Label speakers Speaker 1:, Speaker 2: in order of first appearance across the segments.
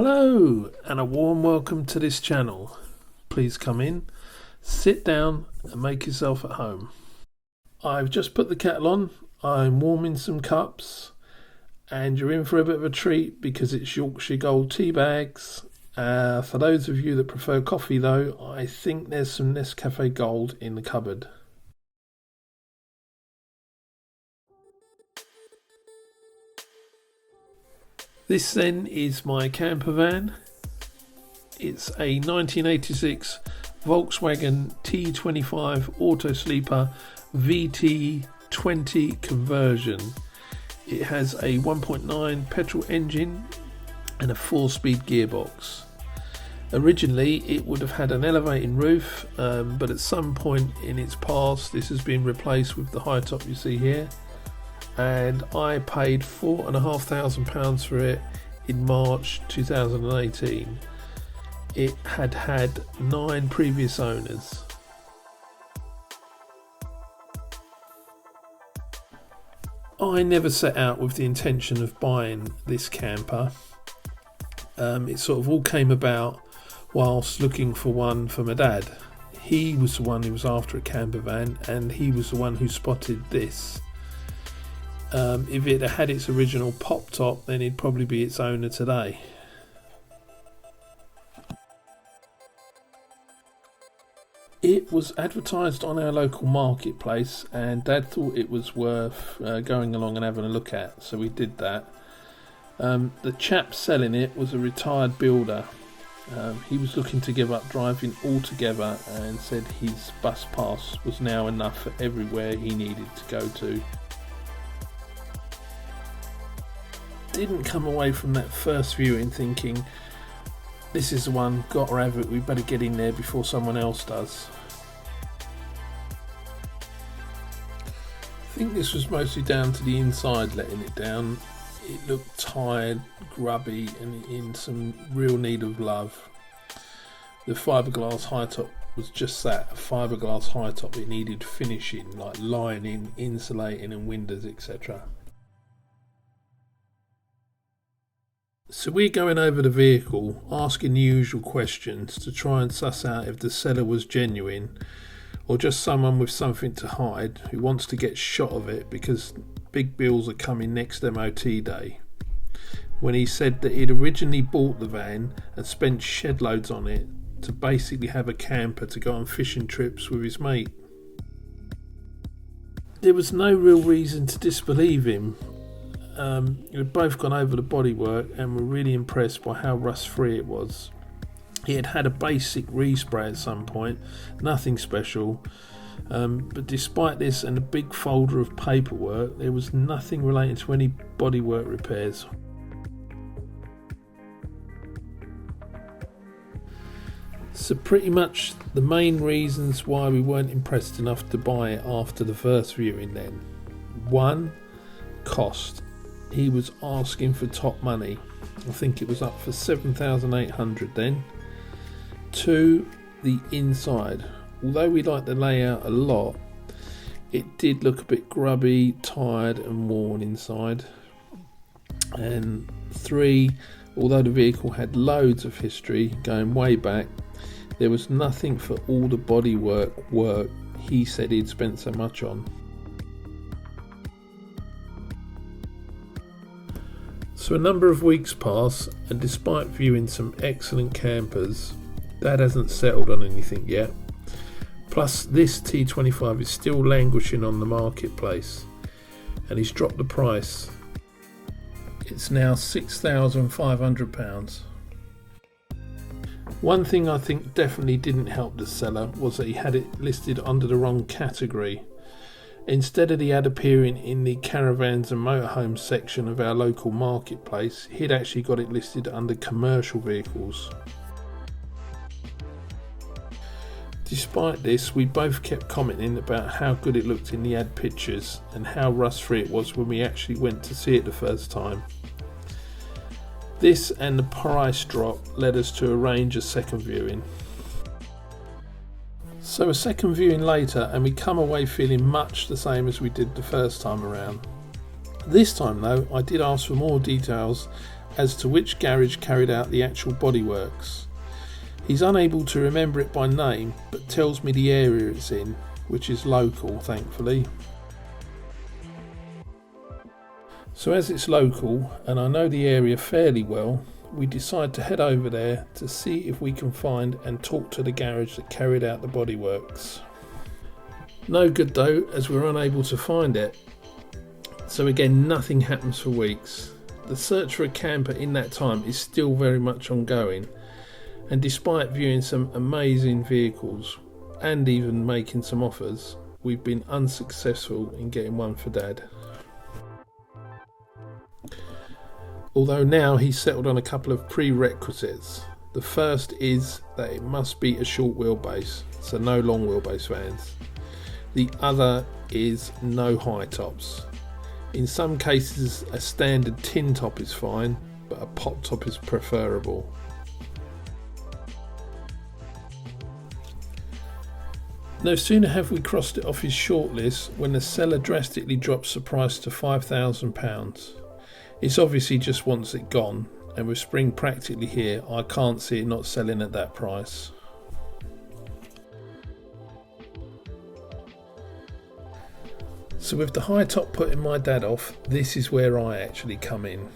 Speaker 1: Hello and a warm welcome to this channel. Please come in, sit down and make yourself at home. I've just put the kettle on, I'm warming some cups and you're in for a bit of a treat because it's Yorkshire Gold tea bags. For those of you that prefer coffee though, I think there's some Nescafe Gold in the cupboard. This then is my camper van. It's a 1986 Volkswagen T25 auto sleeper VT20 conversion. It has a 1.9 petrol engine and a 4-speed gearbox. Originally it would have had an elevating roof, but at some point in its past this has been replaced with the high top you see here. And I paid £4,500 for it in March 2018. It had had 9 previous owners. I never set out with the intention of buying this camper. It sort of all came about whilst looking for one for my dad. He was the one who was after a camper van and he was the one who spotted this. If it had its original pop top, then it'd probably be its owner today. It was advertised on our local marketplace and Dad thought it was worth going along and having a look at, so we did that. The chap selling it was a retired builder. He was looking to give up driving altogether and said his bus pass was now enough for everywhere he needed to go to. Didn't come away from that first viewing thinking this is the one, got to have it, we better get in there before someone else does. I think this was mostly down to the inside letting it down. It looked tired, grubby and in some real need of love. The fiberglass high top was just that, a fiberglass high top. It needed finishing like lining, insulating and windows etc. So we're going over the vehicle, asking the usual questions to try and suss out if the seller was genuine or just someone with something to hide who wants to get shot of it because big bills are coming next MOT day. When he said that he'd originally bought the van and spent shed loads on it to basically have a camper to go on fishing trips with his mate. There was no real reason to disbelieve him. We'd both gone over the bodywork and were really impressed by how rust free it was. It had had a basic respray at some point, nothing special, but despite this and a big folder of paperwork, there was nothing relating to any bodywork repairs. So pretty much the main reasons why we weren't impressed enough to buy it after the first viewing then. 1. Cost. He was asking for top money. I think it was up for $7,800 then. 2. The inside. Although we liked the layout a lot, it did look a bit grubby, tired and worn inside. And 3. Although the vehicle had loads of history going way back, there was nothing for all the bodywork he said he'd spent so much on. So a number of weeks pass and despite viewing some excellent campers, Dad hasn't settled on anything yet. Plus this T25 is still languishing on the marketplace and he's dropped the price. It's now £6,500. One thing I think definitely didn't help the seller was that he had it listed under the wrong category. Instead of the ad appearing in the caravans and motorhomes section of our local marketplace, he'd actually got it listed under commercial vehicles. Despite this, we both kept commenting about how good it looked in the ad pictures and how rust free it was when we actually went to see it the first time. This and the price drop led us to arrange a second viewing. So a second viewing later and we come away feeling much the same as we did the first time around. This time though I did ask for more details as to which garage carried out the actual bodyworks. He's unable to remember it by name, but tells me the area it's in, which is local, thankfully. So as it's local, and I know the area fairly well, we decide to head over there to see if we can find and talk to the garage that carried out the bodyworks. No good though, as we're unable to find it. So again, nothing happens for weeks. The search for a camper in that time is still very much ongoing, and despite viewing some amazing vehicles and even making some offers, we've been unsuccessful in getting one for Dad. Although now he's settled on a couple of prerequisites. The first is that it must be a short wheelbase, so no long wheelbase vans. The other is no high tops. In some cases a standard tin top is fine, but a pop top is preferable. No sooner have we crossed it off his shortlist when the seller drastically drops the price to £5,000. It's obviously just wants it gone, and with spring practically here, I can't see it not selling at that price. So with the high top putting my dad off, this is where I actually come in.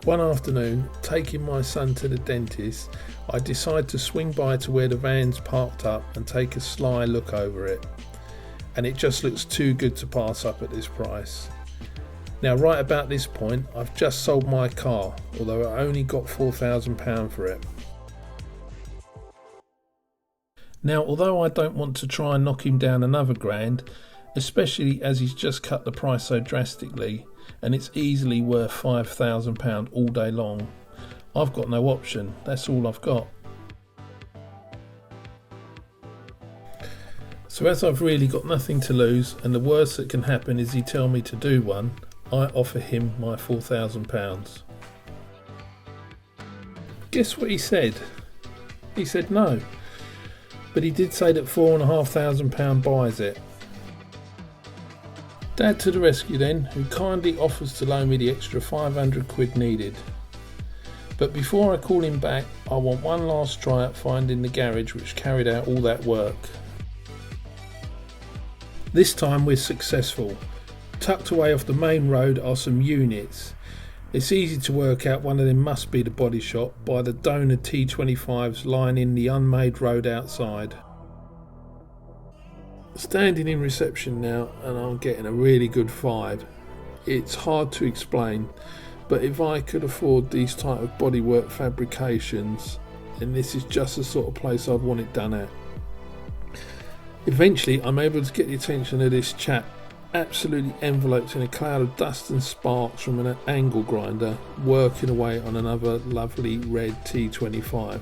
Speaker 1: One afternoon, taking my son to the dentist, I decide to swing by to where the van's parked up and take a sly look over it. And it just looks too good to pass up at this price. Now right about this point, I've just sold my car, although I only got £4,000 for it. Now although I don't want to try and knock him down another grand, especially as he's just cut the price so drastically, and it's easily worth £5,000 all day long, I've got no option, that's all I've got. So as I've really got nothing to lose, and the worst that can happen is he tell me to do one, I offer him my £4,000. Guess what he said? He said no, but he did say that £4,500 buys it. Dad to the rescue then, who kindly offers to loan me the extra 500 quid needed. But before I call him back, I want one last try at finding the garage which carried out all that work. This time we're successful. Tucked away off the main road are some units. It's easy to work out one of them must be the body shop by the donor T25s lying in the unmade road outside. Standing in reception now, and I'm getting a really good vibe. It's hard to explain, but if I could afford these type of bodywork fabrications, then this is just the sort of place I'd want it done at. Eventually I'm able to get the attention of this chap, absolutely enveloped in a cloud of dust and sparks from an angle grinder, working away on another lovely red T25.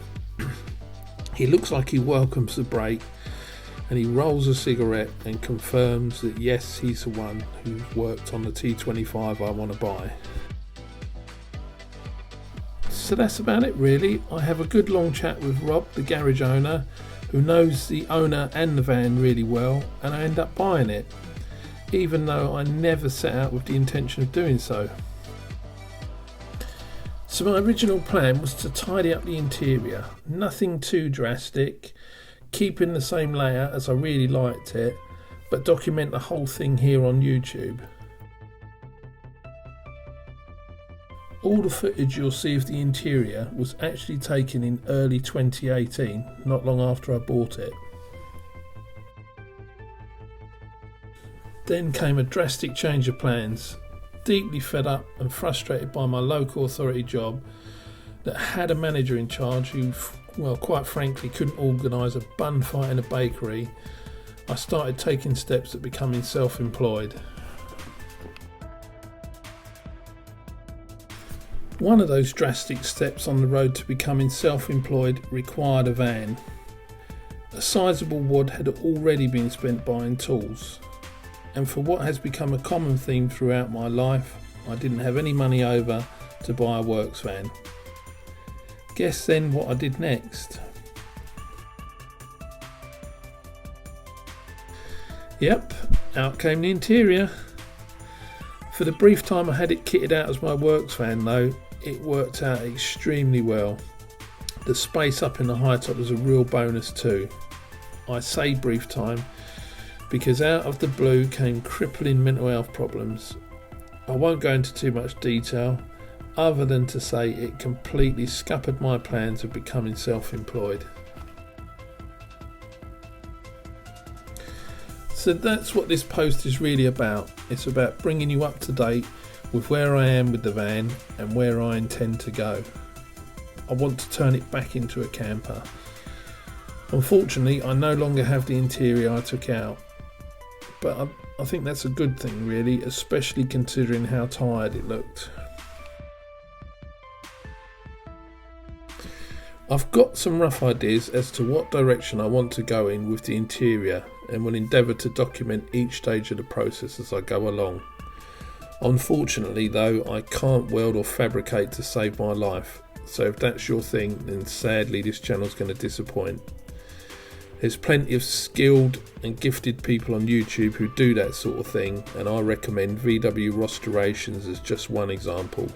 Speaker 1: He looks like he welcomes the break, and he rolls a cigarette and confirms that yes, he's the one who's worked on the T25 I want to buy. So that's about it really. I have a good long chat with Rob, the garage owner, who knows the owner and the van really well, and I end up buying it, even though I never set out with the intention of doing so. So my original plan was to tidy up the interior, nothing too drastic, keeping the same layout as I really liked it, but document the whole thing here on YouTube. All the footage you'll see of the interior was actually taken in early 2018, not long after I bought it. Then came a drastic change of plans, deeply fed up and frustrated by my local authority job that had a manager in charge who, well, quite frankly couldn't organise a bun fight in a bakery. I started taking steps at becoming self-employed. One of those drastic steps on the road to becoming self-employed required a van. A sizable wad had already been spent buying tools, and for what has become a common theme throughout my life, I didn't have any money over to buy a works van. Guess then what I did next? Yep, out came the interior. For the brief time I had it kitted out as my works van though, it worked out extremely well. The space up in the high top was a real bonus too. I say brief time because out of the blue came crippling mental health problems. I won't go into too much detail other than to say it completely scuppered my plans of becoming self-employed. So that's what this post is really about. It's about bringing you up to date with where I am with the van and where I intend to go. I want to turn it back into a camper. Unfortunately, I no longer have the interior I took out, but I think that's a good thing really, especially considering how tired it looked. I've got some rough ideas as to what direction I want to go in with the interior and will endeavour to document each stage of the process as I go along. Unfortunately though, I can't weld or fabricate to save my life, so if that's your thing, then sadly this channel's going to disappoint. There's plenty of skilled and gifted people on YouTube who do that sort of thing, and I recommend VW Restorations as just one example.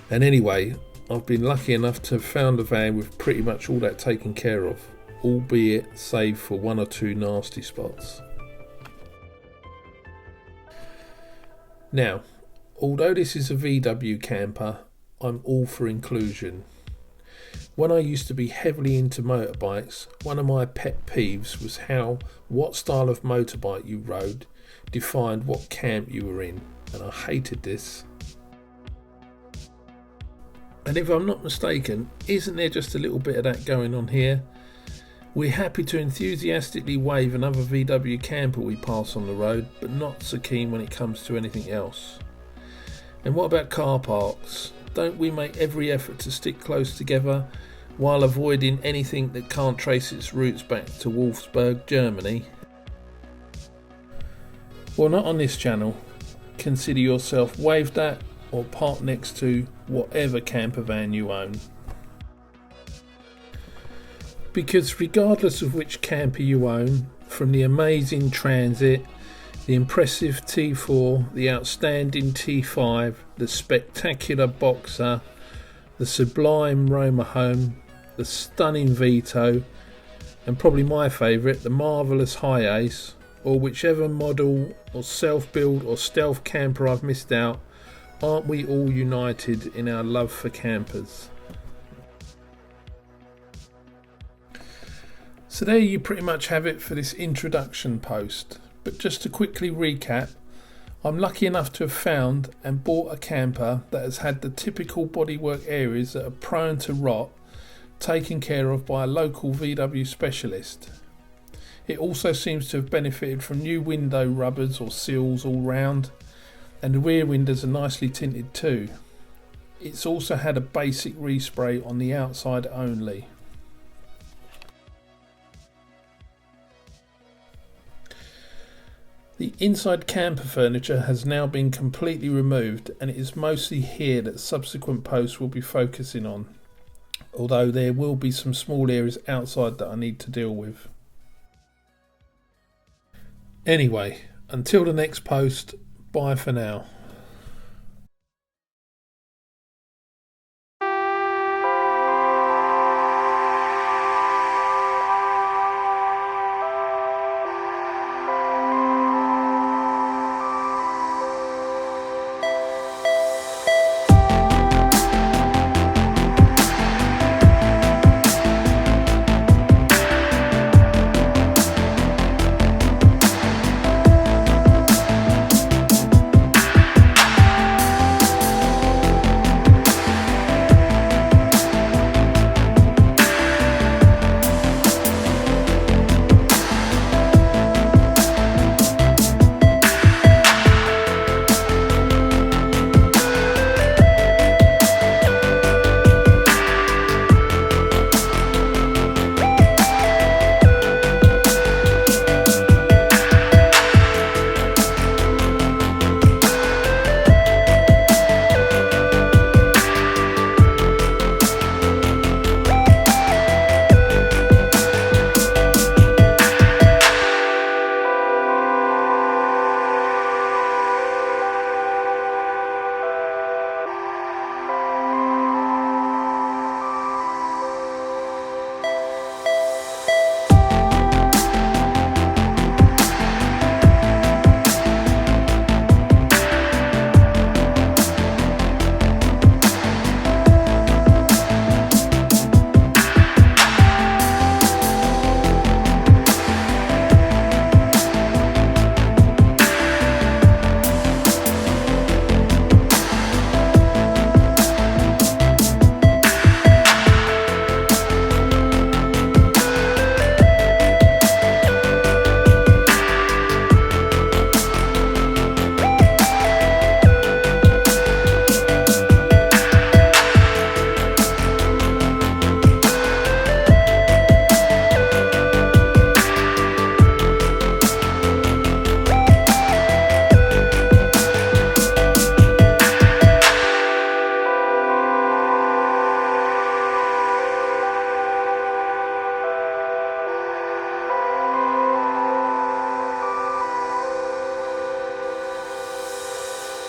Speaker 1: And anyway, I've been lucky enough to have found a van with pretty much all that taken care of, albeit save for one or two nasty spots. Now, although this is a VW camper, I'm all for inclusion. When I used to be heavily into motorbikes, one of my pet peeves was how what style of motorbike you rode defined what camp you were in, and I hated this. And if I'm not mistaken, isn't there just a little bit of that going on here? We're happy to enthusiastically wave another VW camper we pass on the road, but not so keen when it comes to anything else. And what about car parks? Don't we make every effort to stick close together while avoiding anything that can't trace its roots back to Wolfsburg, Germany? Well, not on this channel. Consider yourself waved at or parked next to whatever camper van you own. Because regardless of which camper you own, from the amazing Transit, the impressive T4, the outstanding T5, the spectacular Boxer, the sublime Roma Home, the stunning Vito, and probably my favourite, the marvellous High Ace, or whichever model or self-build or stealth camper I've missed out, aren't we all united in our love for campers? So there you pretty much have it for this introduction post. But just to quickly recap, I'm lucky enough to have found and bought a camper that has had the typical bodywork areas that are prone to rot taken care of by a local VW specialist. It also seems to have benefited from new window rubbers or seals all round, and the rear windows are nicely tinted too. It's also had a basic respray on the outside only. The inside camper furniture has now been completely removed, and it is mostly here that subsequent posts will be focusing on, although there will be some small areas outside that I need to deal with. Anyway, until the next post, bye for now.